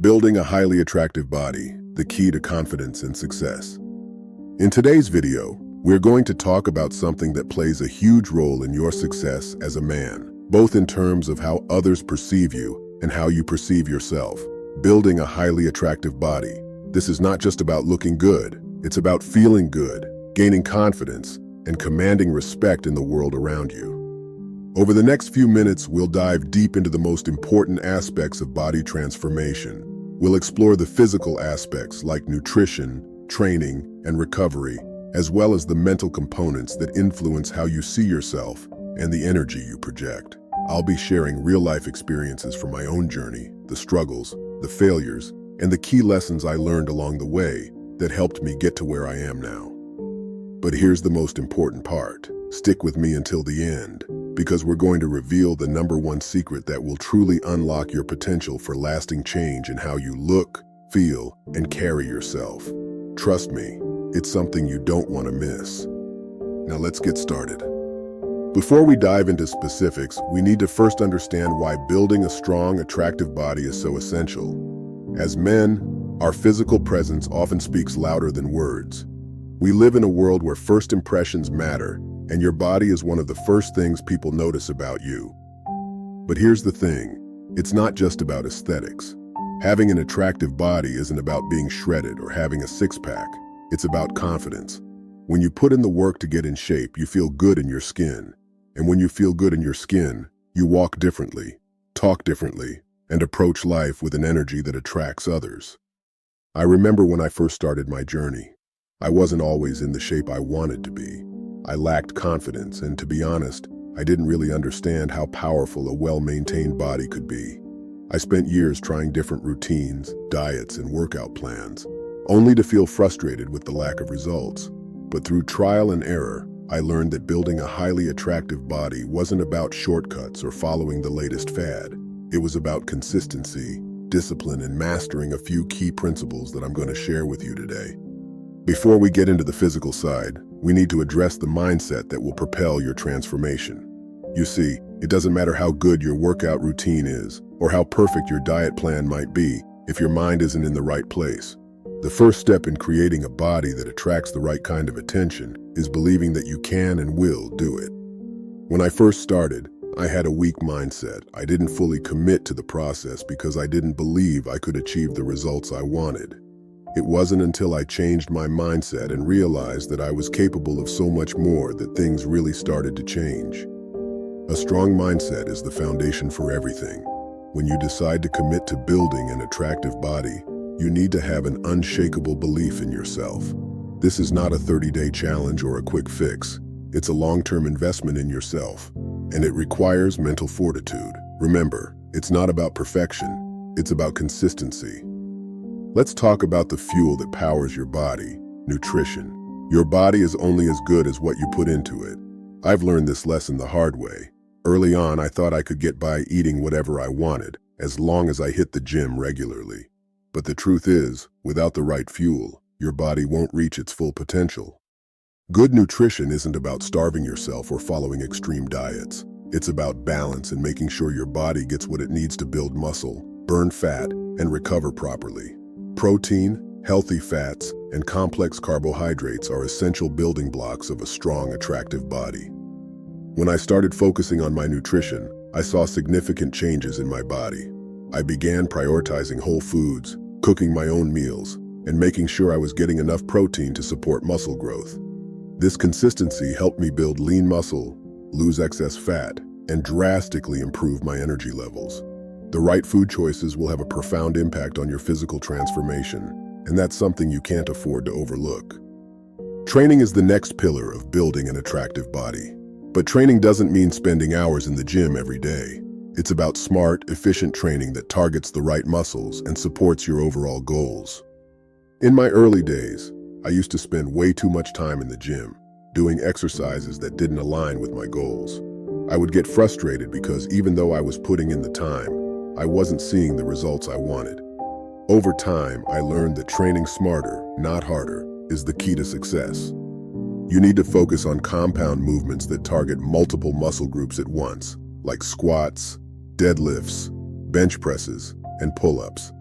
Building a highly attractive body, the key to confidence and success. In today's video, we're going to talk about something that plays a huge role in your success as a man, both in terms of how others perceive you and how you perceive yourself. Building a highly attractive body. This is not just about looking good, it's about feeling good, gaining confidence, and commanding respect in the world around you. Over the next few minutes, we'll dive deep into the most important aspects of body transformation. We'll explore the physical aspects like nutrition, training, and recovery, as well as the mental components that influence how you see yourself and the energy you project. I'll be sharing real-life experiences from my own journey, the struggles, the failures, and the key lessons I learned along the way that helped me get to where I am now. But here's the most important part. Stick with me until the end, because we're going to reveal the #1 secret that will truly unlock your potential for lasting change in how you look, feel, and carry yourself. Trust me, it's something you don't want to miss. Now let's get started. Before we dive into specifics, we need to first understand why building a strong, attractive body is so essential. As men, our physical presence often speaks louder than words. We live in a world where first impressions matter, and your body is one of the first things people notice about you. But here's the thing, it's not just about aesthetics. Having an attractive body isn't about being shredded or having a six-pack. It's about confidence. When you put in the work to get in shape, you feel good in your skin. And when you feel good in your skin, you walk differently, talk differently, and approach life with an energy that attracts others. I remember when I first started my journey. I wasn't always in the shape I wanted to be. I lacked confidence, and to be honest, I didn't really understand how powerful a well-maintained body could be. I spent years trying different routines, diets, and workout plans, only to feel frustrated with the lack of results. But through trial and error, I learned that building a highly attractive body wasn't about shortcuts or following the latest fad. It was about consistency, discipline, and mastering a few key principles that I'm going to share with you today. Before we get into the physical side, we need to address the mindset that will propel your transformation. You see, it doesn't matter how good your workout routine is, or how perfect your diet plan might be, if your mind isn't in the right place. The first step in creating a body that attracts the right kind of attention is believing that you can and will do it. When I first started, I had a weak mindset. I didn't fully commit to the process because I didn't believe I could achieve the results I wanted. It wasn't until I changed my mindset and realized that I was capable of so much more that things really started to change. A strong mindset is the foundation for everything. When you decide to commit to building an attractive body, you need to have an unshakable belief in yourself. This is not a 30-day challenge or a quick fix. It's a long-term investment in yourself, and it requires mental fortitude. Remember, it's not about perfection, it's about consistency. Let's talk about the fuel that powers your body, nutrition. Your body is only as good as what you put into it. I've learned this lesson the hard way. Early on, I thought I could get by eating whatever I wanted, as long as I hit the gym regularly. But the truth is, without the right fuel, your body won't reach its full potential. Good nutrition isn't about starving yourself or following extreme diets. It's about balance and making sure your body gets what it needs to build muscle, burn fat, and recover properly. Protein, healthy fats, and complex carbohydrates are essential building blocks of a strong, attractive body. When I started focusing on my nutrition, I saw significant changes in my body. I began prioritizing whole foods, cooking my own meals, and making sure I was getting enough protein to support muscle growth. This consistency helped me build lean muscle, lose excess fat, and drastically improve my energy levels. The right food choices will have a profound impact on your physical transformation, and that's something you can't afford to overlook. Training is the next pillar of building an attractive body. But training doesn't mean spending hours in the gym every day. It's about smart, efficient training that targets the right muscles and supports your overall goals. In my early days, I used to spend way too much time in the gym, doing exercises that didn't align with my goals. I would get frustrated because even though I was putting in the time, I wasn't seeing the results I wanted. Over time, I learned that training smarter, not harder, is the key to success. You need to focus on compound movements that target multiple muscle groups at once, like squats, deadlifts, bench presses, and pull-ups.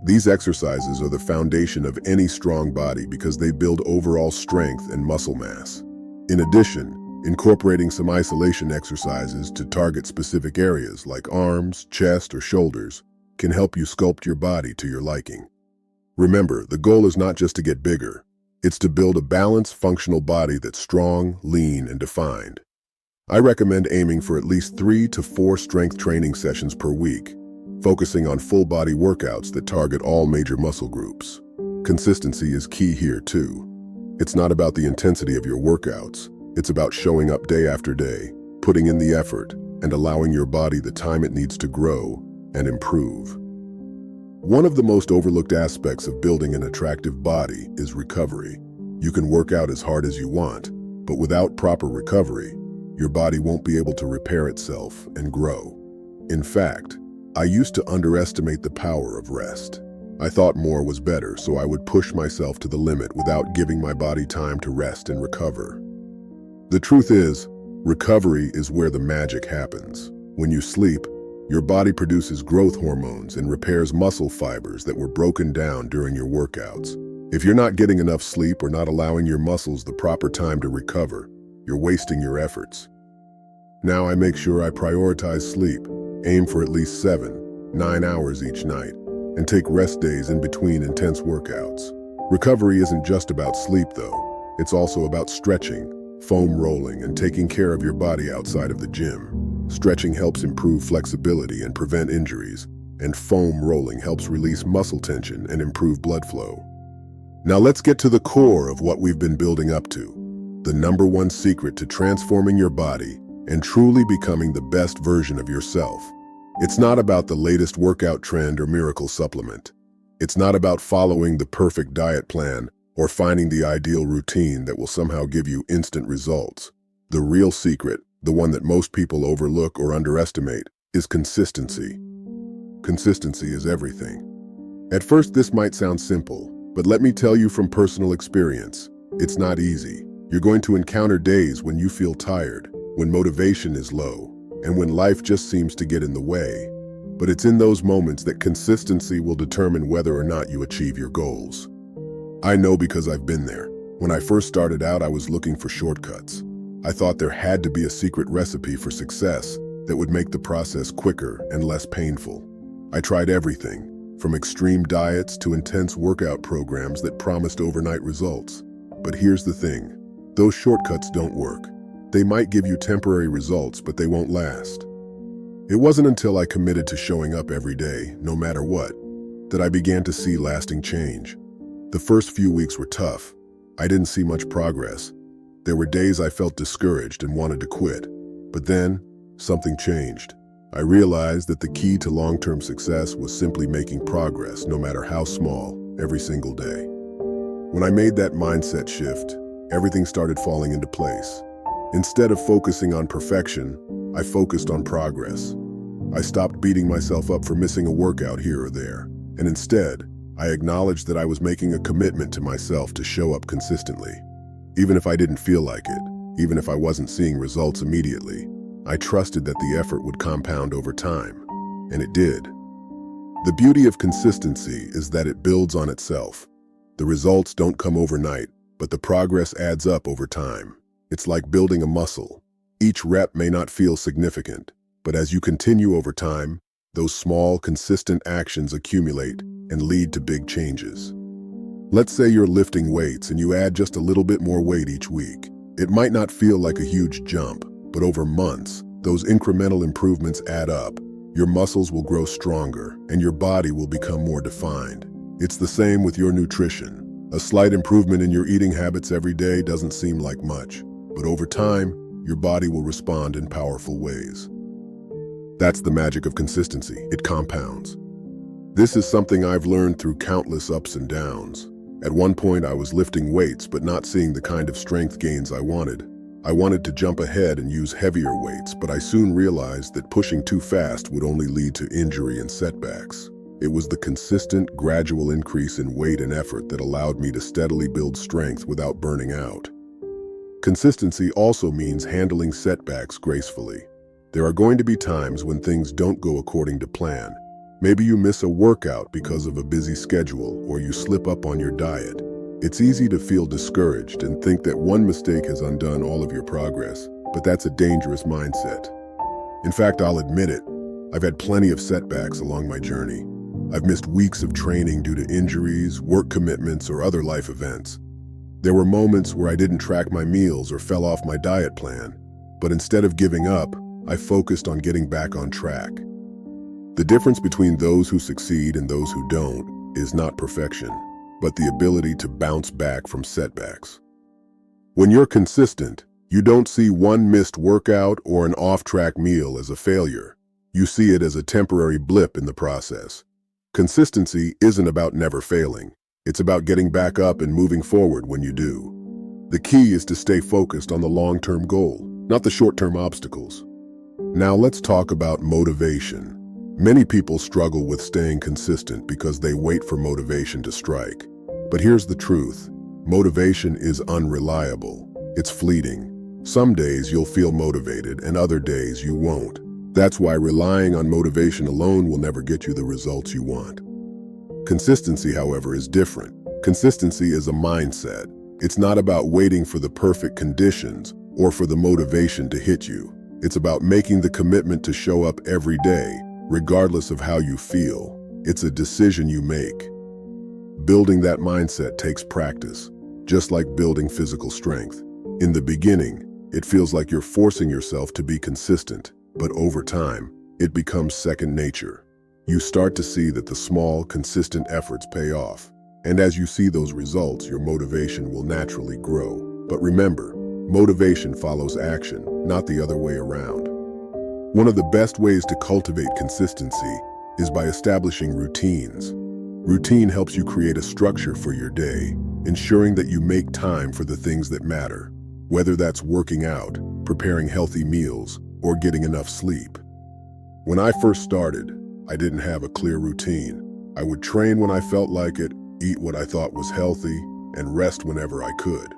These exercises are the foundation of any strong body because they build overall strength and muscle mass. In addition, incorporating some isolation exercises to target specific areas like arms, chest, or shoulders can help you sculpt your body to your liking. Remember, the goal is not just to get bigger. It's to build a balanced, functional body that's strong, lean, and defined. I recommend aiming for at least 3 to 4 strength training sessions per week, focusing on full-body workouts that target all major muscle groups. Consistency is key here, too. It's not about the intensity of your workouts. It's about showing up day after day, putting in the effort, and allowing your body the time it needs to grow and improve. One of the most overlooked aspects of building an attractive body is recovery. You can work out as hard as you want, but without proper recovery, your body won't be able to repair itself and grow. In fact, I used to underestimate the power of rest. I thought more was better, so I would push myself to the limit without giving my body time to rest and recover. The truth is, recovery is where the magic happens. When you sleep, your body produces growth hormones and repairs muscle fibers that were broken down during your workouts. If you're not getting enough sleep or not allowing your muscles the proper time to recover, you're wasting your efforts. Now I make sure I prioritize sleep, aim for at least 7-9 hours each night, and take rest days in between intense workouts. Recovery isn't just about sleep, though. It's also about stretching, foam rolling, and taking care of your body outside of the gym. Stretching helps improve flexibility and prevent injuries, and foam rolling helps release muscle tension and improve blood flow. Now let's get to the core of what we've been building up to, the #1 secret to transforming your body and truly becoming the best version of yourself. It's not about the latest workout trend or miracle supplement. It's not about following the perfect diet plan or finding the ideal routine that will somehow give you instant results. The real secret, the one that most people overlook or underestimate, is consistency. Consistency is everything. At first, this might sound simple, but let me tell you from personal experience, it's not easy. You're going to encounter days when you feel tired, when motivation is low, and when life just seems to get in the way. But it's in those moments that consistency will determine whether or not you achieve your goals. I know because I've been there. When I first started out, I was looking for shortcuts. I thought there had to be a secret recipe for success that would make the process quicker and less painful. I tried everything, from extreme diets to intense workout programs that promised overnight results. But here's the thing, those shortcuts don't work. They might give you temporary results, but they won't last. It wasn't until I committed to showing up every day, no matter what, that I began to see lasting change. The first few weeks were tough. I didn't see much progress. There were days I felt discouraged and wanted to quit. But then, something changed. I realized that the key to long-term success was simply making progress, no matter how small, every single day. When I made that mindset shift, everything started falling into place. Instead of focusing on perfection, I focused on progress. I stopped beating myself up for missing a workout here or there, and instead, I acknowledged that I was making a commitment to myself to show up consistently. Even if I didn't feel like it, even if I wasn't seeing results immediately, I trusted that the effort would compound over time, and it did. The beauty of consistency is that it builds on itself. The results don't come overnight, but the progress adds up over time. It's like building a muscle. Each rep may not feel significant, but as you continue over time, those small, consistent actions accumulate and lead to big changes. Let's say you're lifting weights and you add just a little bit more weight each week. It might not feel like a huge jump, but over months, those incremental improvements add up. Your muscles will grow stronger and your body will become more defined. It's the same with your nutrition. A slight improvement in your eating habits every day doesn't seem like much, but over time, your body will respond in powerful ways. That's the magic of consistency. It compounds. This is something I've learned through countless ups and downs. At one point, I was lifting weights but not seeing the kind of strength gains I wanted. I wanted to jump ahead and use heavier weights, but I soon realized that pushing too fast would only lead to injury and setbacks. It was the consistent, gradual increase in weight and effort that allowed me to steadily build strength without burning out. Consistency also means handling setbacks gracefully. There are going to be times when things don't go according to plan, Maybe you miss a workout because of a busy schedule, or you slip up on your diet. It's easy to feel discouraged and think that one mistake has undone all of your progress, but that's a dangerous mindset. In fact, I'll admit it, I've had plenty of setbacks along my journey. I've missed weeks of training due to injuries, work commitments, or other life events. There were moments where I didn't track my meals or fell off my diet plan, but instead of giving up, I focused on getting back on track. The difference between those who succeed and those who don't is not perfection, but the ability to bounce back from setbacks. When you're consistent, you don't see one missed workout or an off-track meal as a failure. You see it as a temporary blip in the process. Consistency isn't about never failing. It's about getting back up and moving forward when you do. The key is to stay focused on the long-term goal, not the short-term obstacles. Now let's talk about motivation. Many people struggle with staying consistent because they wait for motivation to strike. But here's the truth. Motivation is unreliable. It's fleeting. Some days you'll feel motivated and other days you won't. That's why relying on motivation alone will never get you the results you want. Consistency, however, is different. Consistency is a mindset. It's not about waiting for the perfect conditions or for the motivation to hit you. It's about making the commitment to show up every day, regardless of how you feel. It's a decision you make. Building that mindset takes practice, just like building physical strength. In the beginning, it feels like you're forcing yourself to be consistent, but over time, it becomes second nature. You start to see that the small, consistent efforts pay off. And as you see those results, your motivation will naturally grow. But remember, motivation follows action, not the other way around. One of the best ways to cultivate consistency is by establishing routines. Routine helps you create a structure for your day, ensuring that you make time for the things that matter, whether that's working out, preparing healthy meals, or getting enough sleep. When I first started, I didn't have a clear routine. I would train when I felt like it, eat what I thought was healthy, and rest whenever I could.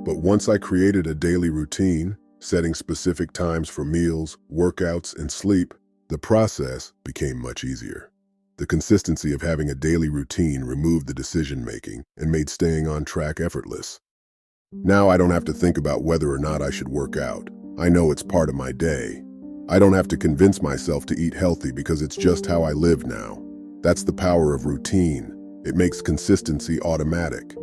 But once I created a daily routine, setting specific times for meals, workouts, and sleep, the process became much easier. The consistency of having a daily routine removed the decision-making and made staying on track effortless. Now I don't have to think about whether or not I should work out. I know it's part of my day. I don't have to convince myself to eat healthy because it's just how I live now. That's the power of routine. It makes consistency automatic.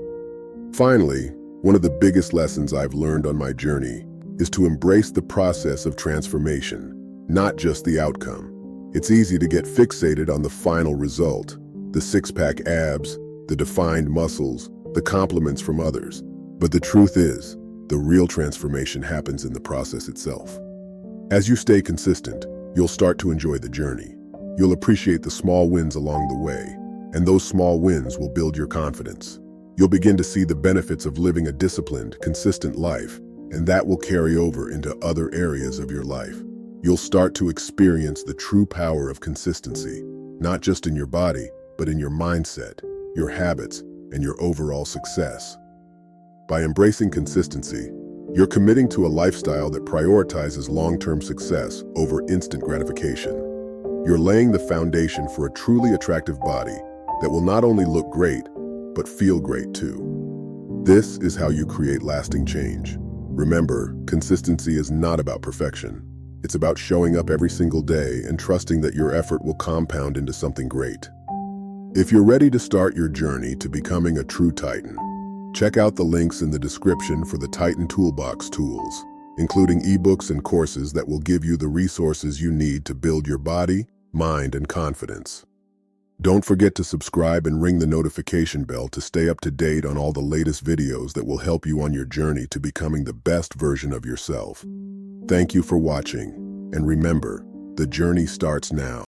Finally, one of the biggest lessons I've learned on my journey is to embrace the process of transformation, not just the outcome. It's easy to get fixated on the final result, the six-pack abs, the defined muscles, the compliments from others. But the truth is, the real transformation happens in the process itself. As you stay consistent, you'll start to enjoy the journey. You'll appreciate the small wins along the way, and those small wins will build your confidence. You'll begin to see the benefits of living a disciplined, consistent life, and that will carry over into other areas of your life. You'll start to experience the true power of consistency, not just in your body, but in your mindset, your habits, and your overall success. By embracing consistency, you're committing to a lifestyle that prioritizes long-term success over instant gratification. You're laying the foundation for a truly attractive body that will not only look great, but feel great too. This is how you create lasting change. Remember, consistency is not about perfection. It's about showing up every single day and trusting that your effort will compound into something great. If you're ready to start your journey to becoming a true Titan, check out the links in the description for the Titan Toolbox tools, including ebooks and courses that will give you the resources you need to build your body, mind, and confidence. Don't forget to subscribe and ring the notification bell to stay up to date on all the latest videos that will help you on your journey to becoming the best version of yourself. Thank you for watching, and remember, the journey starts now.